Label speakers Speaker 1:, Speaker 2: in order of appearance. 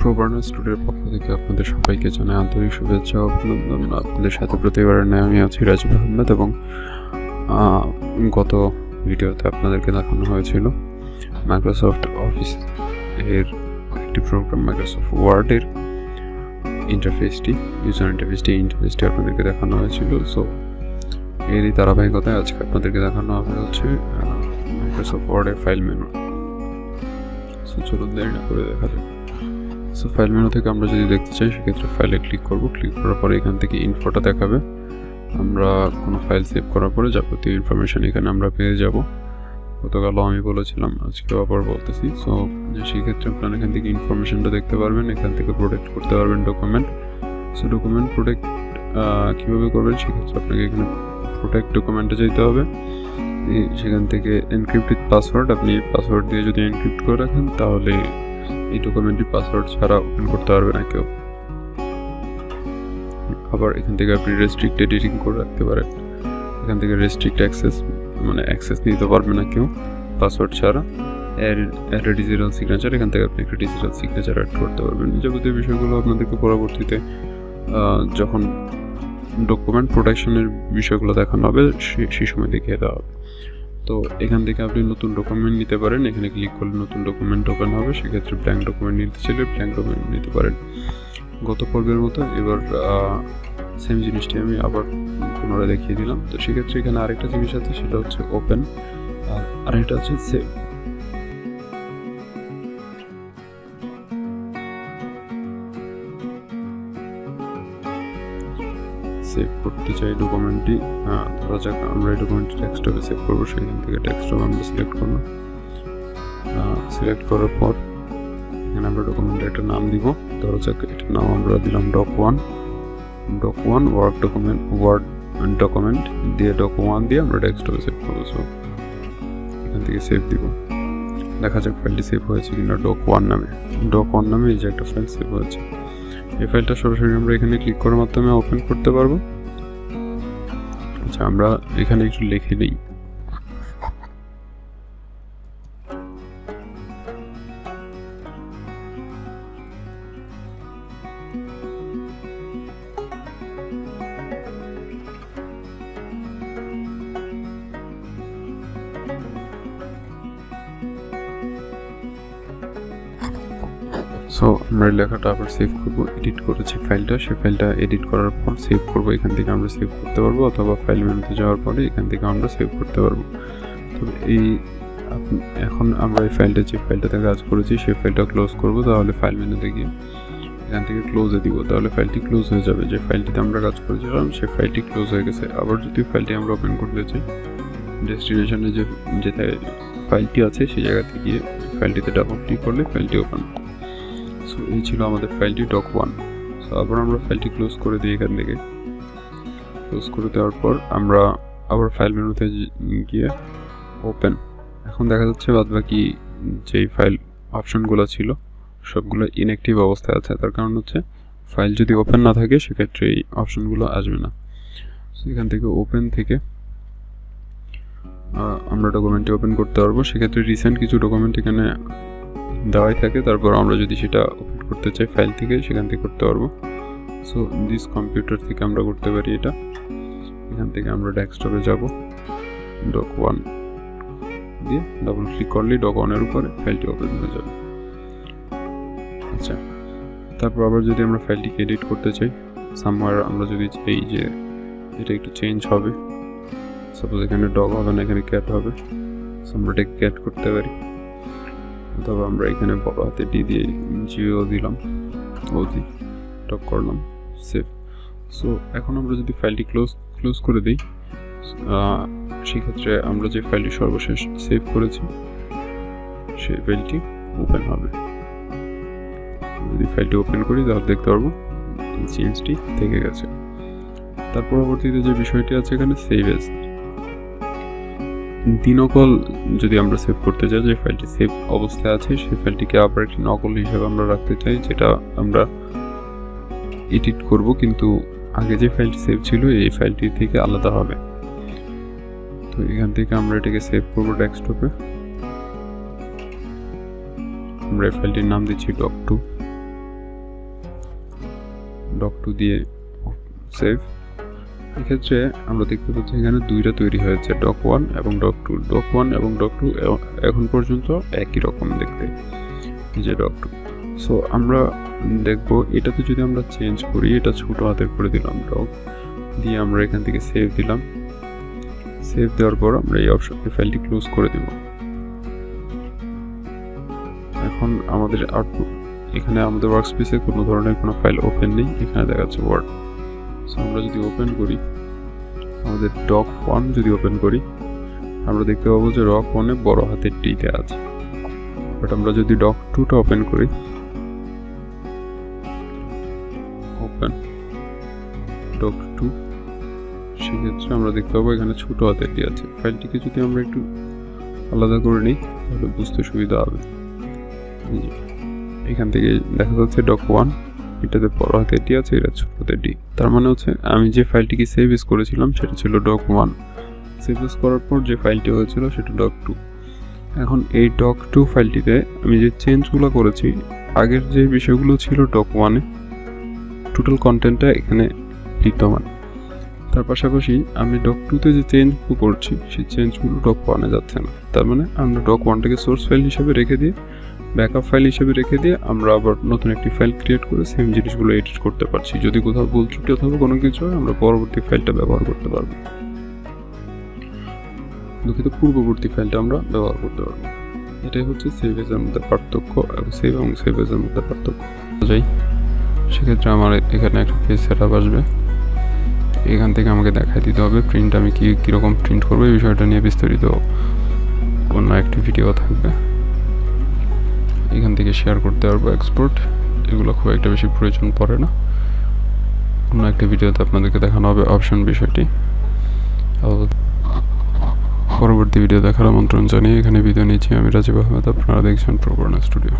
Speaker 1: প্রবার্নার স্টুডিওর পক্ষ থেকে আপনাদের সবাইকে জানাই আন্তরিক শুভেচ্ছা ও অভিনন্দন। আপনাদের সাথে প্রতিবারের ন্যায় আমি আছি রাজীব আহমেদ, এবং গত ভিডিওতে আপনাদেরকে দেখানো হয়েছিল মাইক্রোসফট অফিস এর একটি প্রোগ্রাম, মাইক্রোসফট ওয়ার্ডের ইউজার ইন্টারফেসটি আপনাদেরকে দেখানো হয়েছিল। সো এরই ধারাবাহিকতায় আজকে আপনাদেরকে দেখানো হবে হচ্ছে মাইক্রোসফট ওয়ার্ডের ফাইল মেনু। সো চলুন দেরি না করে দেখা যাক। সো ফাইল মেনু থেকে আমরা যদি দেখতে চাই সেক্ষেত্রে ফাইলে ক্লিক করব। ক্লিক করার পরে এখান থেকে ইনফোটা দেখাবে। আমরা কোনো ফাইল সেভ করার পরে যাবতীয় ইনফরমেশান এখানে আমরা পেয়ে যাব। গতকালও আমি বলেছিলাম, আজকেও আবার বলতেছি। সো সেক্ষেত্রে আপনারা এখান থেকে ইনফরমেশানটা দেখতে পারবেন, এখান থেকে প্রোটেক্ট করতে পারবেন ডকুমেন্ট। সো ডকুমেন্ট প্রোটেক্ট কীভাবে করবেন সেক্ষেত্রে আপনাকে এখানে প্রোটেক্ট ডকুমেন্টে যেতে হবে। সেখান থেকে এনক্রিপ্টেড পাসওয়ার্ড, আপনি পাসওয়ার্ড দিয়ে যদি এনক্রিপ্ট করে রাখেন তাহলে এই ডকুমেন্টটি পাসওয়ার্ড ছাড়া ওপেন করতে পারবে না কেউ। আবার এখান থেকে আপনি রেস্ট্রিক্ট এডিটিং করে রাখতে পারেন। এখান থেকে রেস্ট্রিক্ট অ্যাক্সেস, মানে অ্যাক্সেস নিতে পারবে না কেউ পাসওয়ার্ড ছাড়া। অ্যাড ডিজিটাল সিগনেচার, এখান থেকে আপনি একটা ডিজিটাল সিগনেচার অ্যাড করতে পারবেন। যাবতীয় বিষয়গুলো আপনাদেরকে পরবর্তীতে যখন ডকুমেন্ট প্রোটেকশনের বিষয়গুলো দেখানো হবে সেই সময় দেখিয়ে দেওয়া হবে। তো এখান থেকে আপনি নতুন ডকুমেন্ট নিতে পারেন। এখানে ক্লিক করলে নতুন ডকুমেন্ট ওপেন হবে। সেক্ষেত্রে ব্ল্যাঙ্ক ডকুমেন্ট নিতে চাইলে ব্ল্যাঙ্ক ডকুমেন্ট নিতে পারেন। গত পর্বের মতো এবার সেম জিনিসটি আমি আবার পুনরায় দেখিয়ে দিলাম। তো সেক্ষেত্রে এখানে আরেকটা জিনিস আছে, সেটা হচ্ছে ওপেন, আর আরেকটা হচ্ছে সেভ। সেভ করতে চাই ডকুমেন্টটি, ধরা যাক আমরা এই ডকুমেন্টটি ডেস্কটপে সেভ করবো। সেখান থেকে ডেস্কটপ আমরা সিলেক্ট করলাম। সিলেক্ট করার পর এখানে আমরা ডকুমেন্টের একটা নাম দিব। ধরা যাক এটার নাম আমরা দিলাম doc1 ওয়ার্ড ডকুমেন্ট দিয়ে doc1 দিয়ে আমরা ডেস্কটপে সেভ করবো। সো এখান থেকে সেভ দিব। দেখা যাক ফাইলটি সেভ হয়েছে কিনা। doc1 নামে এই যে একটা ফাইল সেভ হয়েছে। এই ফাইলটা সরাসরি আমরা এখানে ক্লিক করার মাধ্যমে ওপেন করতে পারবো। আচ্ছা, আমরা এখানে একটু লিখে নিই। সো আমরা লেখাটা আবার সেভ করবো। এডিট করেছি ফাইলটা, সেই ফাইলটা এডিট করার পর সেভ করবো। এখান থেকে আমরা সেভ করতে পারবো, অথবা ফাইল মেনুতে যাওয়ার পরে এখান থেকে আমরা সেভ করতে পারবো। তবে এখন আমরা এই ফাইলটা, যে ফাইলটাতে কাজ করেছি সেই ফাইলটা ক্লোজ করবো। তাহলে ফাইল মেনুতে গিয়ে এখান থেকে ক্লোজে দিব, তাহলে ফাইলটি ক্লোজ হয়ে যাবে। যে ফাইলটিতে আমরা কাজ করেছিলাম সেই ফাইলটি ক্লোজ হয়ে গেছে। আবার যদি ফাইলটি আমরা ওপেন করতে চাই, ডেস্টিনেশনে যেটা ফাইলটি আছে সেই জায়গাতে গিয়ে ফাইলটিতে ডাবল ক্লিক করলে ফাইলটি ওপেন। সো এই ছিল আমাদের ফাইলটি doc1। সো আবার আমরা ফাইলটি ক্লোজ করে দিই। এখান থেকে ক্লোজ করে দেওয়ার পর আমরা আবার ফাইল মেনুতে গিয়ে ওপেন। এখন দেখা যাচ্ছে বাদবাকি যেই ফাইল অপশনগুলো ছিল সবগুলো ইনঅ্যাক্টিভ অবস্থায় আছে। তার কারণ হচ্ছে ফাইল যদি ওপেন না থাকে সেক্ষেত্রে এই অপশনগুলো আসবে না। সো এখান থেকে ওপেন থেকে আমরা ডকুমেন্টটি ওপেন করতে পারবো। সেক্ষেত্রে রিসেন্ট কিছু ডকুমেন্ট এখানে দেওয়াই থাকে। তারপর আমরা যদি সেটা ওপেন করতে চাই ফাইল থেকে, সেখান থেকে করতে পারবো। সো দিস কম্পিউটার থেকে আমরা করতে পারি এটা। এখান থেকে আমরা ডেস্কটপে যাব, doc1 দিয়ে ডাবল ক্লিক করলে doc1 উপরে ফাইলটি ওপেন হয়ে যাবে। আচ্ছা, তারপর আবার যদি আমরা ফাইলটিকে এডিট করতে চাই, সামওয়্যার আমরা যদি চাই যে এটা একটু চেঞ্জ হবে, সাপোজ এখানে doc হবে না, এখানে cat হবে, সো আমরা এটাকে cat করতে পারি। অথবা আমরা এখানে বড় হাতে ডি দিয়ে জিও দিলাম, ওজি টপ করলাম, সেভ। সো এখন আমরা যদি ফাইলটি ক্লোজ করে দিই, সেক্ষেত্রে আমরা যে ফাইলটি সর্বশেষ সেভ করেছি সেই ফাইলটি ওপেন হবে। যদি ফাইলটি ওপেন করি তাহলে দেখতে পারবো চেঞ্জটি থেকে গেছে। তার পরবর্তীতে যে বিষয়টি আছে এখানে সেভ এজ, দ্বিনকল যদি আমরা সেভ করতে চাই, যে ফাইলটি সেভ অবস্থায় আছে সেই ফাইলটিকে আবার একটি নকল হিসেবে আমরা রাখতে চাই, যেটা আমরা এডিট করব, কিন্তু আগে যে ফাইলটি সেভ ছিল এই ফাইলটি থেকে আলাদা হবে। তো এখান থেকে আমরা এটাকে সেভ করব ডেস্কটপে। আমরা এই ফাইলটির নাম দিচ্ছি doc2। doc2 দিয়ে সেভ। এক্ষেত্রে আমরা দেখতে পাচ্ছি এখানে দুইটা তৈরি হয়েছে, doc1 এবং doc2। doc1 এবং doc2 এখন পর্যন্ত একই রকম দেখতে, যে doc2। সো আমরা দেখব এটাতে যদি আমরা চেঞ্জ করি, এটা ছোট হাতের করে দিলাম doc দিয়ে, আমরা এখান থেকে সেভ দিলাম। সেভ দেওয়ার পর আমরা এই অপশনটি ফাইলটি ক্লোজ করে দেব। এখন আমাদের আউটপুট, এখানে আমাদের ওয়ার্কস্পেসে কোনো ধরনের কোনো ফাইল ওপেন নেই, এখানে দেখাচ্ছে ওয়ার্ড। সো আমরা যদি ওপেন করি, আমাদের doc1 যদি ওপেন করি, আমরা দেখতে পাবো যে doc1 বড় হাতের টিতে আছে। বাট আমরা যদি doc2টা ওপেন করি, ওপেন doc2, সেক্ষেত্রে আমরা দেখতে পাবো এখানে ছোট হাতের টি আছে। ফাইলটিকে যদি আমরা একটু আলাদা করে নিই তাহলে বুঝতে সুবিধা হবে। এখান থেকে দেখা যাচ্ছে doc1, এটাতে বড় হাতের টি আছে, এটা ছোট হাতের টি। তার মানে হচ্ছে আমি যে ফাইলটিকে সেভ এস করেছিলাম সেটা ছিল doc1। সেভ এস করার পর যে ফাইলটি হয়েছিল সেটা doc2। এখন এই doc2 ফাইলটিতে আমি যে চেঞ্জগুলো করেছি, আগের যে বিষয়গুলো ছিল doc1-এ, টোটাল কন্টেন্টটা এখানে বিদ্যমান। তার পাশাপাশি আমি doc2-তে যে চেঞ্জগুলো করছি সেই চেঞ্জগুলো doc1-এ যাচ্ছে না। তার মানে আমরা doc1টাকে সোর্স ফাইল হিসেবে রেখে দিয়ে, ব্যাকআপ ফাইল হিসেবে রেখে দিয়ে আমরা আবার নতুন একটি ফাইল ক্রিয়েট করে সেম জিনিসগুলো এডিট করতে পারছি। যদি কোথাও ভুল ত্রুটি অথবা কোনো কিছু হয়, আমরা পরবর্তী ফাইলটা ব্যবহার করতে পারবো, দুঃখিত, পূর্ববর্তী ফাইলটা আমরা ব্যবহার করতে পারবো। এটাই হচ্ছে সেভ এজের মধ্যে পার্থক্য, এবং সেভ এজের মধ্যে পার্থক্য। যাই, সেক্ষেত্রে আমার এখানে একটা পেজ সেটআপ আসবে। এখান থেকে আমাকে দেখাই দিতে হবে প্রিন্ট, আমি কীরকম প্রিন্ট করবো এই বিষয়টা নিয়ে বিস্তারিত অন্য একটি ভিডিও থাকবে। এখান থেকে শেয়ার করতে পারবো, এক্সপোর্ট, এগুলো খুব একটা বেশি প্রয়োজন পড়ে না। অন্য একটা ভিডিওতে আপনাদেরকে দেখানো হবে অপশন বিষয়টি। পরবর্তী ভিডিও দেখার আমন্ত্রণ জানিয়ে এখানে বিদায় নিচ্ছি। আমি রাজীব আহমেদ, আপনারা দেখছেন প্রকরণ স্টুডিও।